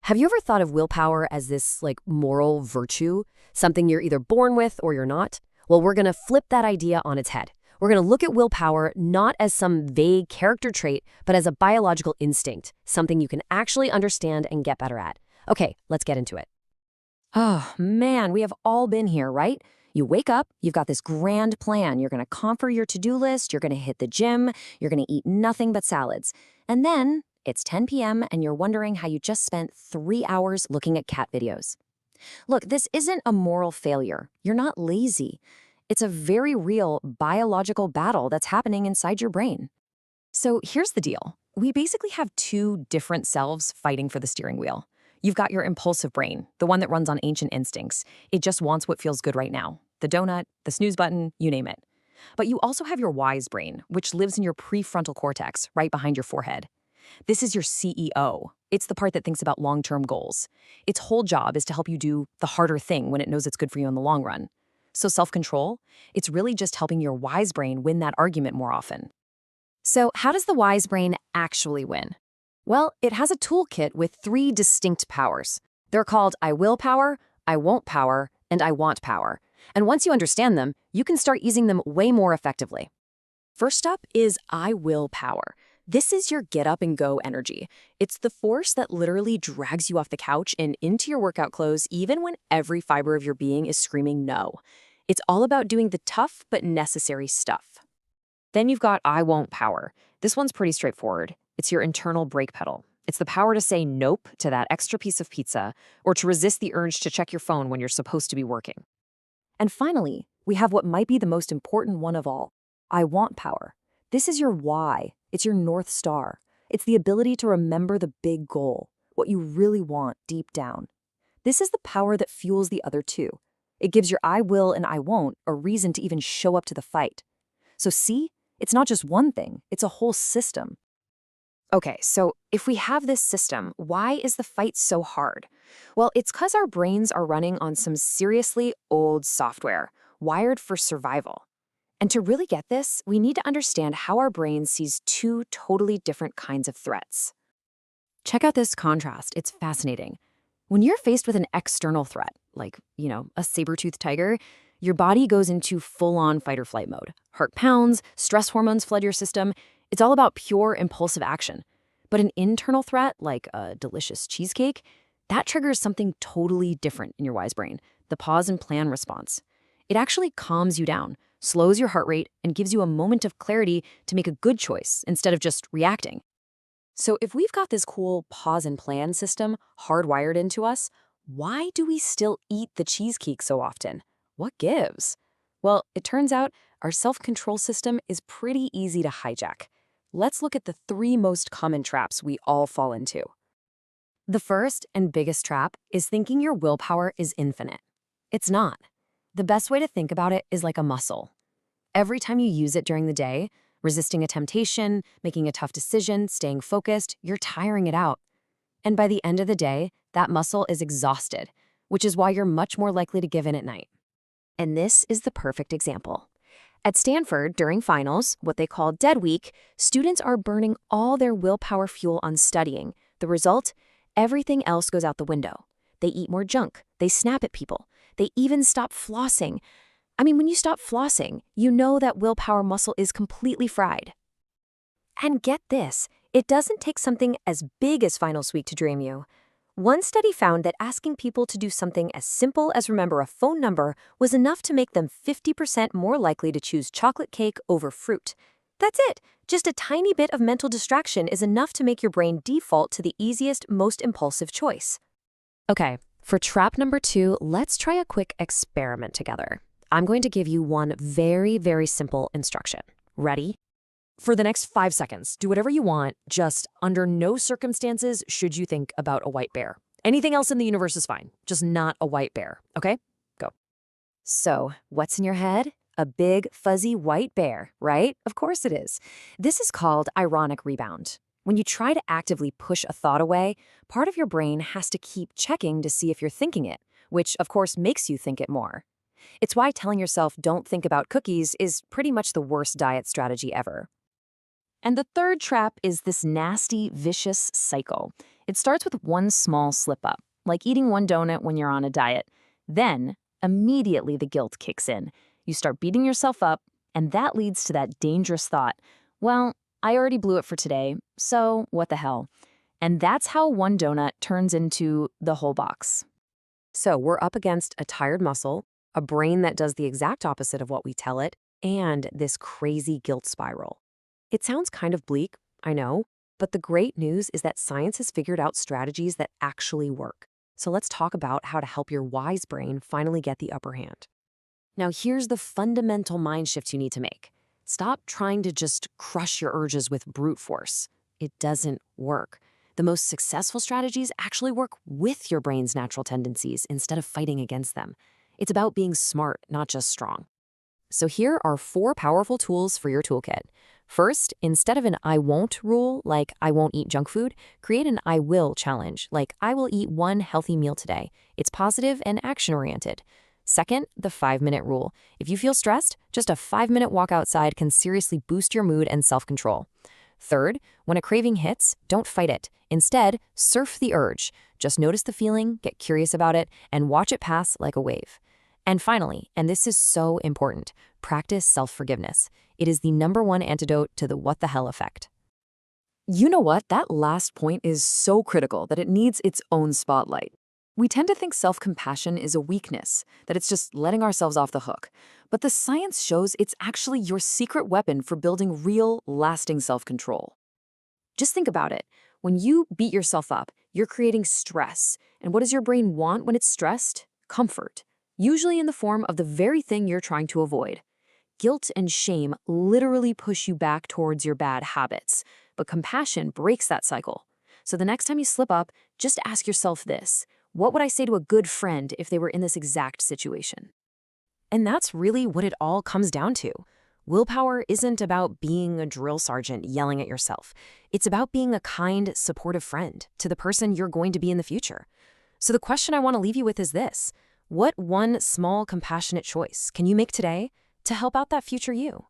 Have you ever thought of willpower as this, moral virtue? Something you're either born with or you're not? Well, we're going to flip that idea on its head. We're going to look at willpower not as some vague character trait, but as a biological instinct, something you can actually understand and get better at. Okay, let's get into it. Oh, man, we have all been here, right? You wake up, you've got this grand plan. You're going to conquer your to-do list, you're going to hit the gym, you're going to eat nothing but salads. And then it's 10 p.m. and you're wondering how you just spent 3 hours looking at cat videos. Look, this isn't a moral failure. You're not lazy. It's a very real biological battle that's happening inside your brain. So here's the deal. We basically have two different selves fighting for the steering wheel. You've got your impulsive brain, the one that runs on ancient instincts. It just wants what feels good right now. The donut, the snooze button, you name it. But you also have your wise brain, which lives in your prefrontal cortex, right behind your forehead. This is your CEO. It's the part that thinks about long-term goals. Its whole job is to help you do the harder thing when it knows it's good for you in the long run. So self-control, it's really just helping your wise brain win that argument more often. So how does the wise brain actually win? Well, it has a toolkit with 3 distinct powers. They're called I will power, I won't power, and I want power. And once you understand them, you can start using them way more effectively. First up is I will power. This is your get up and go energy. It's the force that literally drags you off the couch and into your workout clothes even when every fiber of your being is screaming no. It's all about doing the tough but necessary stuff. Then you've got I won't power. This one's pretty straightforward. It's your internal brake pedal. It's the power to say nope to that extra piece of pizza or to resist the urge to check your phone when you're supposed to be working. And finally, we have what might be the most important one of all, I want power. This is your why. It's your North Star. It's the ability to remember the big goal, what you really want deep down. This is the power that fuels the other two. It gives your I will and I won't a reason to even show up to the fight. So see, it's not just one thing, it's a whole system. Okay, so if we have this system, why is the fight so hard? Well, it's because our brains are running on some seriously old software, wired for survival. And to really get this, we need to understand how our brain sees 2 totally different kinds of threats. Check out this contrast. It's fascinating. When you're faced with an external threat, like, a saber-toothed tiger, your body goes into full-on fight-or-flight mode. Heart pounds, stress hormones flood your system. It's all about pure impulsive action. But an internal threat, like a delicious cheesecake, that triggers something totally different in your wise brain, the pause and plan response. It actually calms you down, slows your heart rate, and gives you a moment of clarity to make a good choice instead of just reacting. So if we've got this cool pause and plan system hardwired into us, why do we still eat the cheesecake so often? What gives? Well, it turns out our self-control system is pretty easy to hijack. Let's look at the 3 most common traps we all fall into. The first and biggest trap is thinking your willpower is infinite. It's not. The best way to think about it is like a muscle. Every time you use it during the day, resisting a temptation, making a tough decision, staying focused, you're tiring it out. And by the end of the day, that muscle is exhausted, which is why you're much more likely to give in at night. And this is the perfect example. At Stanford, during finals, what they call dead week, students are burning all their willpower fuel on studying. The result? Everything else goes out the window. They eat more junk. They snap at people. They even stop flossing. When you stop flossing, you know that willpower muscle is completely fried. And get this, it doesn't take something as big as finals week to drain you. One study found that asking people to do something as simple as remember a phone number was enough to make them 50% more likely to choose chocolate cake over fruit. That's it. Just a tiny bit of mental distraction is enough to make your brain default to the easiest, most impulsive choice. Okay, for trap number 2, let's try a quick experiment together. I'm going to give you one very, very simple instruction. Ready? For the next 5 seconds, do whatever you want, just under no circumstances should you think about a white bear. Anything else in the universe is fine, just not a white bear, okay? Go. So, what's in your head? A big, fuzzy white bear, right? Of course it is. This is called ironic rebound. When you try to actively push a thought away, part of your brain has to keep checking to see if you're thinking it, which of course makes you think it more. It's why telling yourself don't think about cookies is pretty much the worst diet strategy ever. And the third trap is this nasty, vicious cycle. It starts with one small slip-up, like eating one donut when you're on a diet. Then, immediately the guilt kicks in. You start beating yourself up, and that leads to that dangerous thought, well, I already blew it for today, so what the hell? And that's how one donut turns into the whole box. So we're up against a tired muscle, a brain that does the exact opposite of what we tell it, and this crazy guilt spiral. It sounds kind of bleak, I know, but the great news is that science has figured out strategies that actually work. So let's talk about how to help your wise brain finally get the upper hand. Now here's the fundamental mind shift you need to make. Stop trying to just crush your urges with brute force. It doesn't work. The most successful strategies actually work with your brain's natural tendencies instead of fighting against them. It's about being smart, not just strong. So here are 4 powerful tools for your toolkit. First, instead of an I won't rule, like I won't eat junk food, create an I will challenge, like I will eat one healthy meal today. It's positive and action-oriented. Second, the 5-minute rule. If you feel stressed, just a 5-minute walk outside can seriously boost your mood and self-control. Third, when a craving hits, don't fight it. Instead, surf the urge. Just notice the feeling, get curious about it, and watch it pass like a wave. And finally, and this is so important, practice self-forgiveness. It is the #1 antidote to the what the hell effect. You know what? That last point is so critical that it needs its own spotlight. We tend to think self-compassion is a weakness, that it's just letting ourselves off the hook. But the science shows it's actually your secret weapon for building real, lasting self-control. Just think about it. When you beat yourself up, you're creating stress. And what does your brain want when it's stressed? Comfort, usually in the form of the very thing you're trying to avoid. Guilt and shame literally push you back towards your bad habits, but compassion breaks that cycle. So the next time you slip up, just ask yourself this: what would I say to a good friend if they were in this exact situation? And that's really what it all comes down to. Willpower isn't about being a drill sergeant yelling at yourself. It's about being a kind, supportive friend to the person you're going to be in the future. So the question I want to leave you with is this: what one small, compassionate choice can you make today to help out that future you?